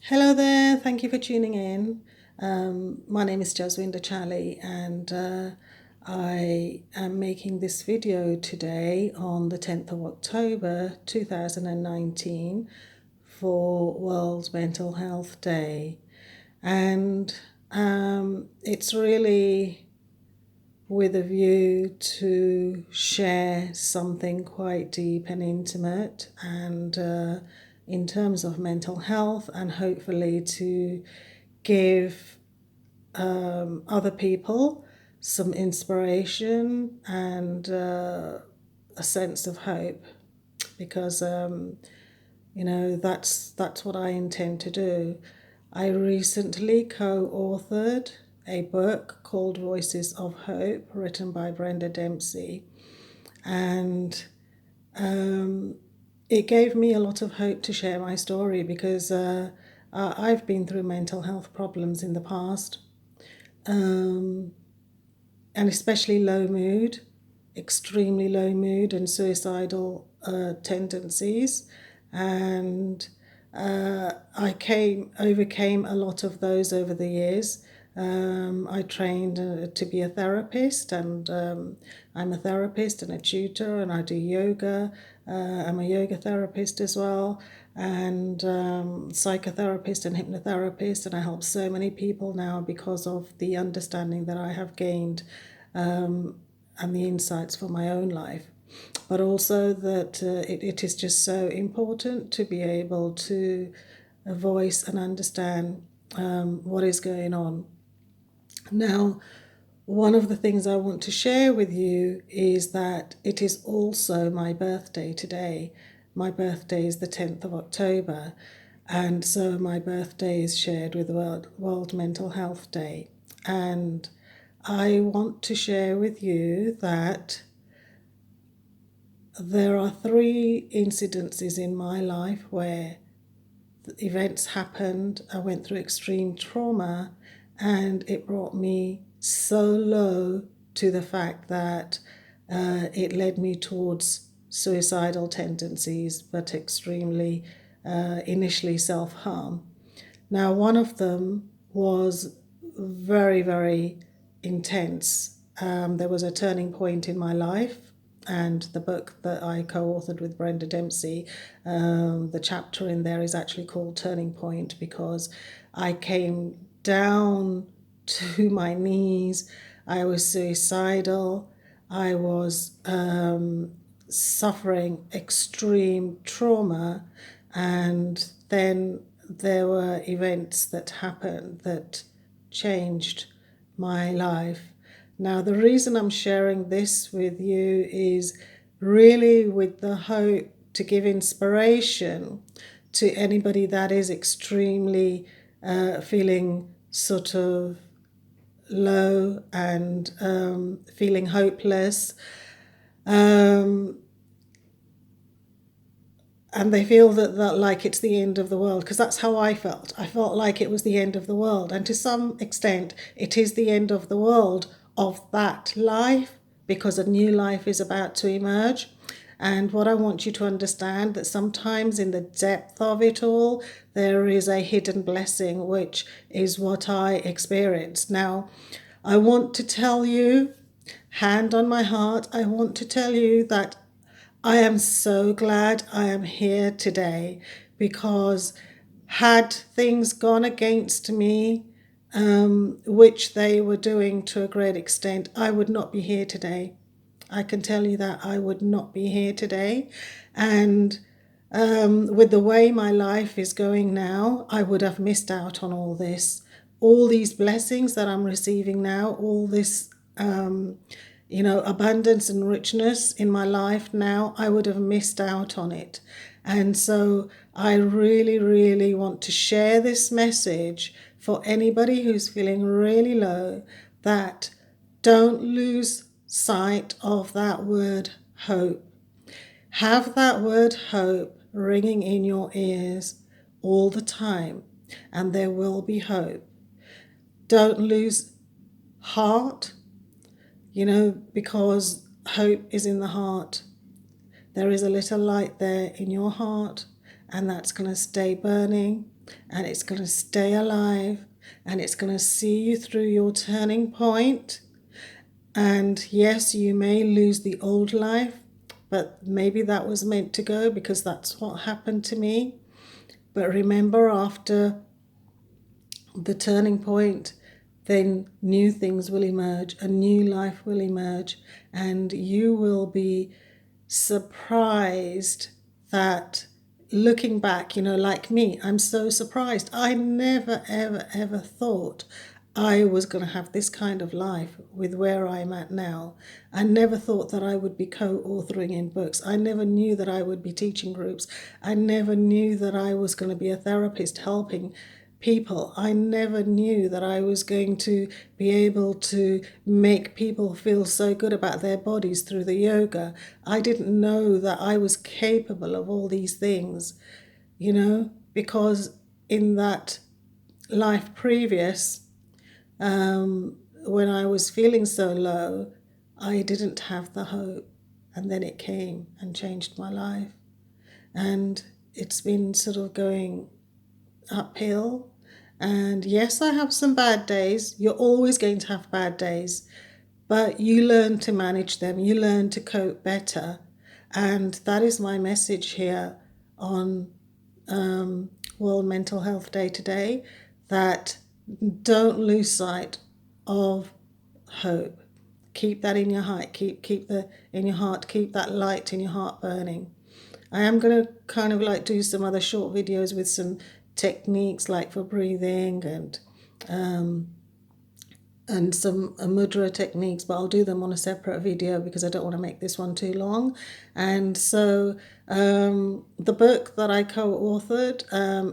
Hello there, thank you for tuning in. My name is Jaswinda Chally, and I am making this video today on the 10th of October 2019 for World Mental Health Day. And it's really with a view to share something quite deep and intimate and in terms of mental health, and hopefully to give other people some inspiration and a sense of hope, because that's what I intend to do. I recently co-authored a book called Voices of Hope, written by Brenda Dempsey, and it gave me a lot of hope to share my story, because I've been through mental health problems in the past, and especially low mood, extremely low mood, and suicidal tendencies. And I overcame a lot of those over the years. I trained to be a therapist, and I'm a therapist and a tutor, and I do yoga. I'm a yoga therapist as well, and psychotherapist and hypnotherapist, and I help so many people now because of the understanding that I have gained and the insights for my own life. But also that it is just so important to be able to voice and understand what is going on. Now, one of the things I want to share with you is that it is also my birthday today. My birthday is the 10th of October, and so my birthday is shared with World Mental Health Day. And I want to share with you that there are three incidences in my life where events happened. I went through extreme trauma, and it brought me so low to the fact that it led me towards suicidal tendencies, but extremely initially self-harm. Now, one of them was very, very intense. There was a turning point in my life, and the book that I co-authored with Brenda Dempsey, the chapter in there is actually called Turning Point, because I came down to my knees. I was suicidal. I was suffering extreme trauma, and then there were events that happened that changed my life. Now, the reason I'm sharing this with you is really with the hope to give inspiration to anybody that is extremely feeling sort of low and feeling hopeless. And they feel that like it's the end of the world, because that's how I felt. I felt like it was the end of the world, and to some extent it is the end of the world of that life, because a new life is about to emerge. And what I want you to understand, that sometimes in the depth of it all there is a hidden blessing, which is what I experienced. Now, I want to tell you, hand on my heart, I want to tell you that I am so glad I am here today, because had things gone against me, which they were doing to a great extent, I would not be here today. I can tell you that I would not be here today. And with the way my life is going now, I would have missed out on all this. All these blessings that I'm receiving now, all this abundance and richness in my life now, I would have missed out on it. And so I really, really want to share this message for anybody who's feeling really low, that don't lose sight of that word hope. Have that word hope ringing in your ears all the time, and there will be hope. Don't lose heart, because hope is in the heart. There is a little light there in your heart, and that's going to stay burning, and it's going to stay alive, and it's going to see you through your turning point. And yes, you may lose the old life, but maybe that was meant to go, because that's what happened to me. But remember, after the turning point, then new things will emerge, a new life will emerge, and you will be surprised that, looking back, like me, I'm so surprised. I never, ever, ever thought I was going to have this kind of life with where I'm at now. I never thought that I would be co-authoring in books. I never knew that I would be teaching groups. I never knew that I was going to be a therapist helping people. I never knew that I was going to be able to make people feel so good about their bodies through the yoga. I didn't know that I was capable of all these things, because in that life previous, when I was feeling so low, I didn't have the hope. And then it came and changed my life. And it's been sort of going uphill. And yes, I have some bad days. You're always going to have bad days, but you learn to manage them. You learn to cope better. And that is my message here on World Mental Health Day today, that don't lose sight of hope. Keep that in your heart. Keep the in your heart. Keep that light in your heart burning. I am going to kind of like do some other short videos with some techniques, like for breathing and some mudra techniques, but I'll do them on a separate video because I don't want to make this one too long. And so the book that I co-authored,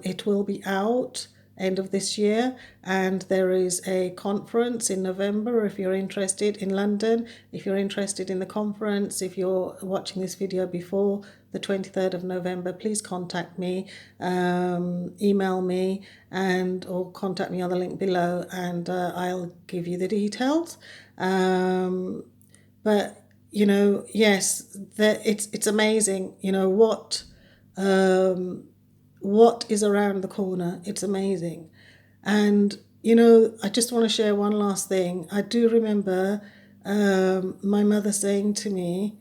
it will be out end of this year, and there is a conference in November if you're interested, in London. If you're interested in the conference, if you're watching this video before the 23rd of November, please contact me, email me, or contact me on the link below, and I'll give you the details. But yes, it's amazing, what is around the corner. It's amazing. And I just want to share one last thing. I do remember my mother saying to me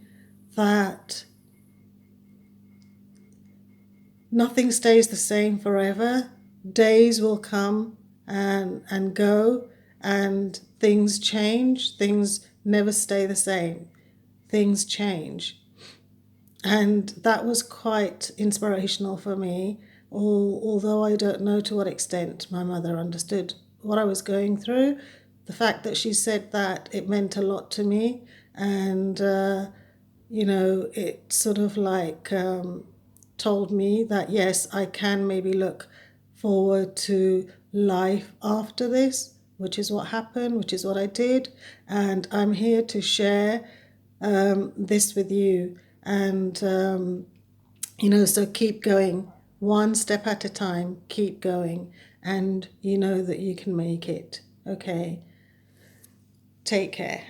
that nothing stays the same forever. Days will come and go, and things change. Things never stay the same. Things change. And that was quite inspirational for me, although I don't know to what extent my mother understood what I was going through. The fact that she said that, it meant a lot to me. And, it sort of like told me that, yes, I can maybe look forward to life after this, which is what happened, which is what I did. And I'm here to share this with you. And, so keep going, one step at a time, keep going, and you know that you can make it. Okay, take care.